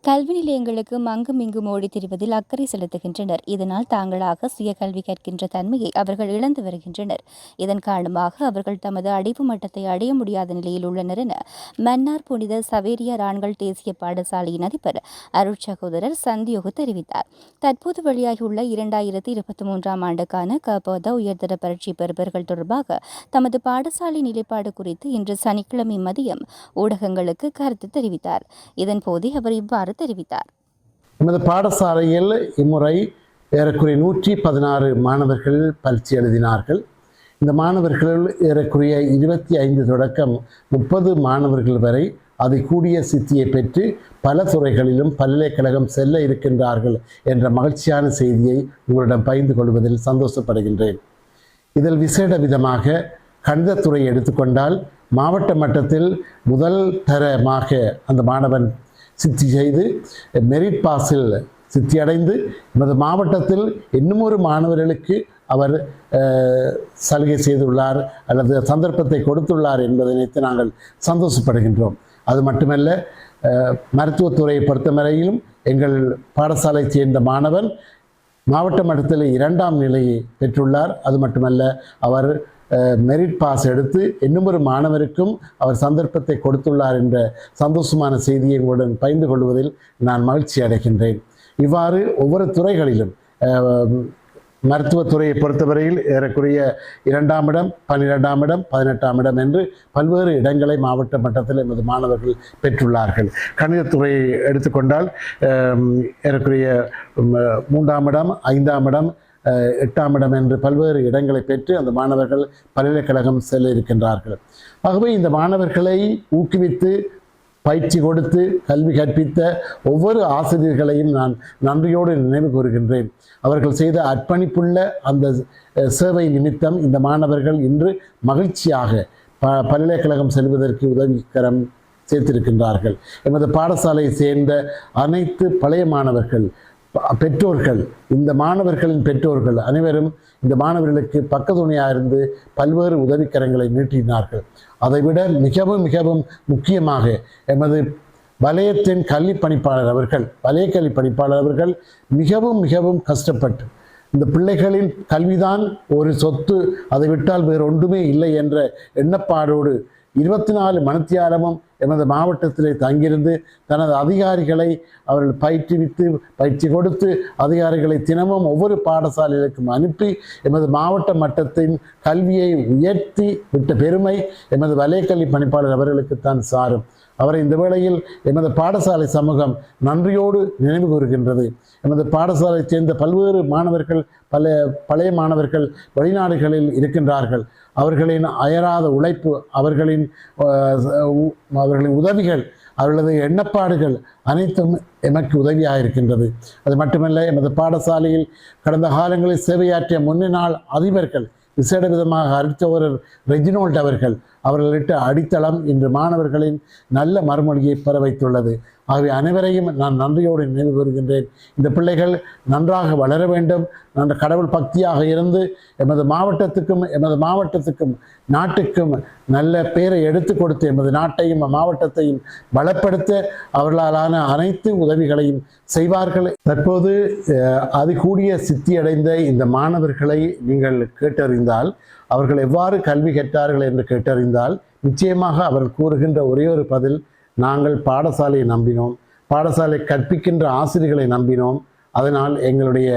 கல்வி நிலையங்களுக்கு அங்கும் இங்கும் ஓடித் திரிவதில் அக்கறை செலுத்துகின்றனர். இதனால் தாங்களாக சுய கல்வி கற்கின்ற தன்மையை அவர்கள் இழந்து வருகின்றனர். இதன் காரணமாக அவர்கள் தமது அடைவு மட்டத்தை அடைய முடியாத நிலையில் உள்ளனர் என மன்னார் புனித சவேரியார் ஆண்கள் தேசிய பாடசாலையின் அதிபர் அருட்சகோதரர் சந்தியோகு தெரிவித்தார். தற்போது வெளியாகியுள்ள 2023ஆம் ஆண்டுக்கான கபோத உயர்தர பரீட்சை பெறுபவர்கள் தொடர்பாக தமது பாடசாலை நிலைப்பாடு குறித்து இன்று சனிக்கிழமை மதியம் ஊடகங்களுக்கு கருத்து தெரிவித்தார். இதன்போது அவர் இவ்வாறு தெரிவித்தார். நமது பாடசாலையில் இம்முறை ஏறக்குறைய 116 மாணவர்கள் பரீட்சை எழுதினார்கள். இந்த மாணவர்கள் ஏறக்குறைய 25 தொடக்கம் 30 மாணவர்கள் வரை அதை கூடிய சித்தியை பெற்று பல துறைகளிலும் பல்கலைக்கழகம் செல்ல இருக்கின்றார்கள் என்ற மகிழ்ச்சியான செய்தியை உங்களிடம் பகிர்ந்து கொள்வதில் சந்தோஷப்படுகின்றேன். இதில் விசேட விதமாக கணிதத்துறை எடுத்துக்கொண்டால் மாவட்ட மட்டத்தில் முதல் தரமாக அந்த மாணவன் சித்தி செய்து மெரிட் பாஸில் சித்தியடைந்து நமது மாவட்டத்தில் இன்னும் ஒரு மாணவர்களுக்கு அவர் சலுகை செய்துள்ளார் அல்லது சந்தர்ப்பத்தை கொடுத்துள்ளார் என்பதை நினைத்து நாங்கள் சந்தோஷப்படுகின்றோம். அது மட்டுமல்ல, மருத்துவத்துறையை பொறுத்தவரையிலும் எங்கள் பாடசாலை சேர்ந்த மாணவன் மாவட்ட மட்டத்தில் 2ஆம் நிலையை பெற்றுள்ளார். அது மட்டுமல்ல, அவர் மெரிட் பாஸ் எடுத்து இன்னும் ஒரு மாணவருக்கும் அவர் சந்தர்ப்பத்தை கொடுத்துள்ளார் என்ற சந்தோஷமான செய்தியை உங்களுடன் பகிர்ந்து கொள்வதில் நான் மகிழ்ச்சி அடைகின்றேன். இவ்வாறு ஒவ்வொரு துறைகளிலும் மருத்துவத்துறையை பொறுத்தவரையில் ஏறக்குறைய 2ஆம் இடம், 12ஆம் இடம், 18ஆம் இடம் என்று பல்வேறு இடங்களை மாவட்ட மட்டத்தில் எமது மாணவர்கள் பெற்றுள்ளார்கள். கணிதத்துறையை எடுத்துக்கொண்டால் ஏறக்குறைய 3ஆம் இடம், 5ஆம் இடம், 8ஆம் இடம் என்று பல்வேறு இடங்களை பெற்று அந்த மாணவர்கள் பல்கலைக்கழகம் செல்ல இருக்கின்றார்கள். ஆகவே இந்த மாணவர்களை ஊக்குவித்து பயிற்சி கொடுத்து கல்வி கற்பித்த ஒவ்வொரு ஆசிரியர்களையும் நான் நன்றியோடு நினைவு கூறுகின்றேன். அவர்கள் செய்த அர்ப்பணிப்புள்ள அந்த சேவை நிமித்தம் இந்த மாணவர்கள் இன்று மகிழ்ச்சியாக பல்கலைக்கழகம் செல்வதற்கு உதவிக்கரம் சேர்த்திருக்கின்றார்கள். எமது பாடசாலையை சேர்ந்த அனைத்து பழைய மாணவர்கள், பெற்றோர்கள், இந்த மாணவர்களின் பெற்றோர்கள் அனைவரும் இந்த மாணவர்களுக்கு பக்கத்துணையாக இருந்து பல்வேறு உதவிக்கரங்களை நீட்டினார்கள். அதைவிட மிகவும் மிகவும் முக்கியமாக எமது வலயத்தின் கல்வி பணிப்பாளர் அவர்கள், வலய கல்வி பணிப்பாளர் அவர்கள் மிகவும் மிகவும் கஷ்டப்பட்டு இந்த பிள்ளைகளின் கல்விதான் ஒரு சொத்து, அதை விட்டால் வேறு ஒன்றுமே இல்லை என்ற எண்ணப்பாடோடு 24 மணித்தியாலமும் எமது மாவட்டத்திலே தங்கியிருந்து தனது அதிகாரிகளை அவர்கள் பயிற்றுவித்து பயிற்சி கொடுத்து அதிகாரிகளை தினமும் ஒவ்வொரு பாடசாலைகளுக்கும் அனுப்பி எமது மாவட்ட மட்டத்தின் கல்வியை உயர்த்தி விட்ட பெருமை எமது வலயக்கல்வி பணிப்பாளர் அவர்களுக்குத்தான் சாரும். அவரை இந்த வேளையில் எமது பாடசாலை சமூகம் நன்றியோடு நினைவு கூறுகின்றது. எமது பாடசாலை சேர்ந்த பல்வேறு மாணவர்கள், பழைய மாணவர்கள் வெளிநாடுகளில் இருக்கின்றார்கள். அவர்களின் அயராத உழைப்பு, அவர்களின் உதவிகள், அவர்களது எண்ணப்பாடுகள் அனைத்தும் எமக்கு உதவியாக இருக்கின்றது. அது மட்டுமல்ல, எமது பாடசாலையில் கடந்த காலங்களில் சேவையாற்றிய முன்னாள் அதிபர்கள், விசேட விதமாக அருட்சகோதரர் ரெஜினோல்ட் அவர்களிட்ட அடித்தளம் இன்று மாணவர்களின் நல்ல மறுமொழியை பெற வைத்துள்ளது. ஆகவே அனைவரையும் நான் நன்றியோடு நினைவு கூறுகின்றேன். இந்த பிள்ளைகள் நன்றாக வளர வேண்டும், நன்ற கடவுள் பக்தியாக இருந்து எமது மாவட்டத்துக்கும் நாட்டுக்கும் நல்ல பெயரை எடுத்து கொடுத்து எமது நாட்டையும் மாவட்டத்தையும் பலப்படுத்த அவர்களாலான அனைத்து உதவிகளையும் செய்வார்கள். தற்போது அதிகூடிய சித்தியடைந்த இந்த மாணவர்களை நீங்கள் கேட்டறிந்தால், அவர்கள் எவ்வாறு கல்வி கற்றார்கள் என்று கேட்டறிந்தால், நிச்சயமாக அவர்கள் கூறுகின்ற ஒரே ஒரு பதில், நாங்கள் பாடசாலையை நம்பினோம், பாடசாலை கற்பிக்கின்ற ஆசிரியர்களை நம்பினோம், அதனால் எங்களுடைய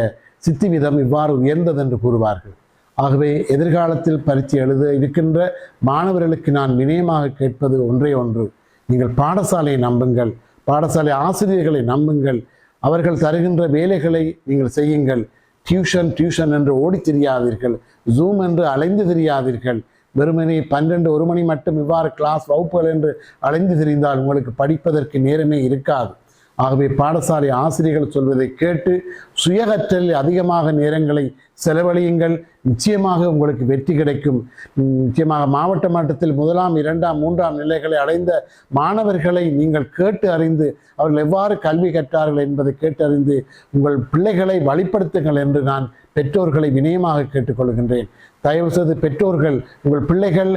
சித்தி வீதம் இவ்வாறு உயர்ந்தது என்று கூறுவார்கள். ஆகவே எதிர்காலத்தில் பரீட்சை எழுத இருக்கின்ற மாணவர்களுக்கு நான் வினயமாக கேட்பது ஒன்றே ஒன்று, நீங்கள் பாடசாலையை நம்புங்கள், பாடசாலை ஆசிரியர்களை நம்புங்கள், அவர்கள் தருகின்ற வேலைகளை நீங்கள் செய்யுங்கள். டியூஷன் என்று ஓடி தெரியாதீர்கள், ஜூம் என்று அலைந்து தெரியாதீர்கள். வெறுமனே 12-1 மணி மட்டும் இவ்வாறு கிளாஸ் வகுப்புகள் என்று அலைந்து தெரிந்தால் உங்களுக்கு படிப்பதற்கு நேரமே இருக்காது. ஆகவே பாடசாலை ஆசிரியர்கள் சொல்வதை கேட்டு சுயகற்றலில் அதிகமாக நேரங்களை செலவழியுங்கள். நிச்சயமாக உங்களுக்கு வெற்றி கிடைக்கும். நிச்சயமாக மாவட்ட மட்டத்தில் 1ஆம் 2ஆம் 3ஆம் நிலைகளை அடைந்த மாணவர்களை நீங்கள் கேட்டு அறிந்து அவர்கள் எவ்வாறு கல்வி கற்றார்கள் என்பதை கேட்டறிந்து உங்கள் பிள்ளைகளை வழிப்படுத்துங்கள் என்று நான் பெற்றோர்களை வினயமாக கேட்டுக்கொள்கின்றேன். தயவு செய்து பெற்றோர்கள் உங்கள் பிள்ளைகள்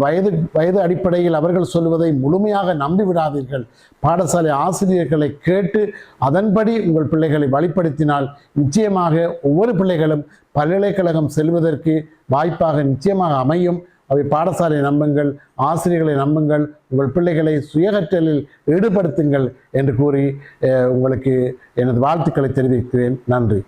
வயது அடிப்படையில் அவர்கள் சொல்வதை முழுமையாக நம்பிவிடாதீர்கள். பாடசாலை ஆசிரியர்களை கேட்டு அதன்படி உங்கள் பிள்ளைகளை வழிப்படுத்தினால் நிச்சயமாக ஒவ்வொரு பிள்ளைகளும் பல்கலைக்கழகம் செல்வதற்கு வாய்ப்பாக நிச்சயமாக அமையும். அவை பாடசாலை நம்புங்கள், ஆசிரியர்களை நம்புங்கள், உங்கள் பிள்ளைகளை சுயகற்றலில் ஈடுபடுத்துங்கள் என்று கூறி உங்களுக்கு எனது வாழ்த்துக்களை தெரிவிக்கிறேன். நன்றி.